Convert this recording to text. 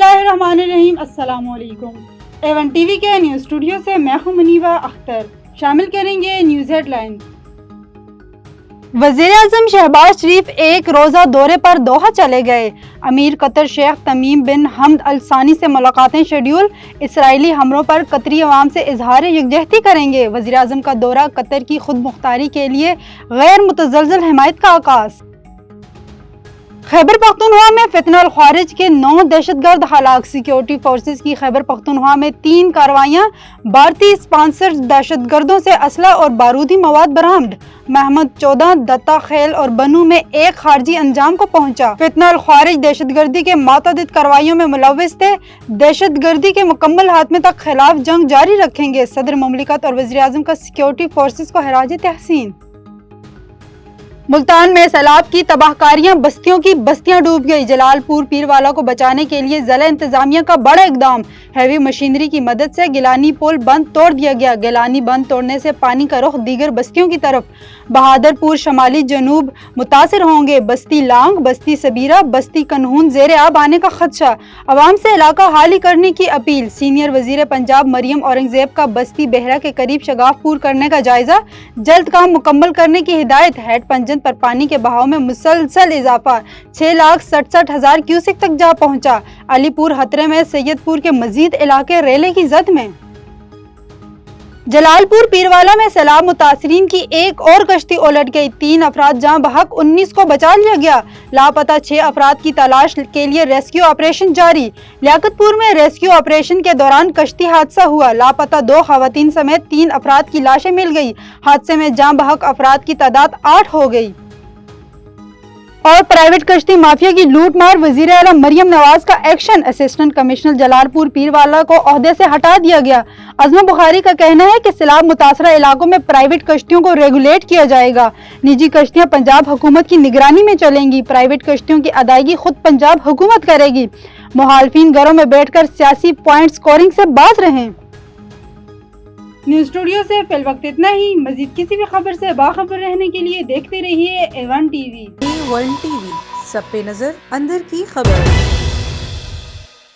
बिस्मिल्लाहिर्रहमानिर्रहीम। अस्सलामुअलैकुम। Avon TV के न्यूज़ स्टूडियो से मैं हूं मुनीबा अख्तर। शामिल करेंगे न्यूज़ हेडलाइन। वज़ीर-ए-आज़म शहबाज शरीफ एक रोज़ा दौरे पर दोहा चले गए। अमीर कतर शेख तमीम बिन हमद अल सानी से मुलाकातें शेड्यूल। इसराइली हमलों पर कतरी अवाम से इजहार यकजहती करेंगे। वज़ीर-ए-आज़म का दौरा कतर की खुद मुख्तारी के लिए गैर मुतज़लज़ल हिमायत का आगाज़। खैबर पख्तूनख्वा में फितनल खारिज के 9 दहशतगर्द हलाक। सिक्योरिटी फोर्सेस की खैबर पख्तूनख्वा में 3 कार्रवाइयाँ। भारतीय स्पॉन्सर्ड दहशतगर्दों से असला और बारूदी मवाद बरामद। महमद 14 दत्ता खेल और बनू में एक खारजी अंजाम को पहुंचा। फितनल खारिज दहशतगर्दी के मुतअद्दिद कार्रवाइयों में मुलव्विस थे। दहशतगर्दी के मुकम्मल खात्मे तक खिलाफ जंग जारी रखेंगे। सदर मुमलिकत और वज़ीर आज़म का सिक्योरिटी फोर्सेस को खराज तहसीन। मुल्तान में सैलाब की तबाहकारियां, बस्तियों की बस्तियां डूब गई। जलालपुर पीरवाला को बचाने के लिए ज़िला इंतजामिया का बड़ा इकदाम। हैवी मशीनरी की मदद से गिलानी पुल बंद तोड़ दिया गया। गिलानी बंद तोड़ने से पानी का रुख दीगर बस्तियों की तरफ। बहादुरपुर शमाली जनूब मुतासिर होंगे। बस्ती लांग, बस्ती सबीरा, बस्ती कन्हून ज़ेरे आब आने का खदशा। अवाम से इलाका हाली करने की अपील। सीनियर वजीर पंजाब मरियम औरंगजेब का बस्ती बहरा के करीब शगाफपुर करने का जायजा। जल्द काम मुकम्मल करने की हिदायत। हेड पंजन पर पानी के बहाव में मुसलसल इजाफा। 6,67,000 क्यूसेक तक जा पहुंचा। अलीपुर हतरे में सैयदपुर के मजीद इलाके रेले की जद में। जलालपुर पीरवाला में सैलाब मुतासरीन की एक और कश्ती उलट गई। 3 अफराद जहां बहक, 19 को बचा लिया गया। लापता 6 अफराद की तलाश के लिए रेस्क्यू ऑपरेशन जारी। लियाकतपुर में रेस्क्यू ऑपरेशन के दौरान कश्ती हादसा हुआ। लापता 2 खवातीन समेत 3 अफराद की लाशें मिल गई। हादसे में जहां बहक अफराद की तादाद 8 हो गई। और प्राइवेट कश्ती माफिया की लूट मार, वजीर आला मरियम नवाज का action. Assistant commissioner Jalalpur Pirwala को ओहदे से हटा दिया गया। अज़मा बुखारी का कहना है कि सैलाब मुतासरा इलाकों में प्राइवेट कश्तियों को रेगुलेट किया जाएगा। निजी कश्तियां पंजाब हुकूमत की निगरानी में चलेंगी। प्राइवेट कश्तियों की अदायगी खुद पंजाब हुकूमत करेगी। मुखालिफिन घरों में बैठकर सियासी पॉइंट स्कोरिंग से बाज रहें। न्यूज़ स्टूडियो से फिल वक्त इतना ही। मजीद किसी भी खबर से बाखबर रहने के लिए देखते रहिए A1 TV। A1 TV, सब पे नजर, अंदर की खबर।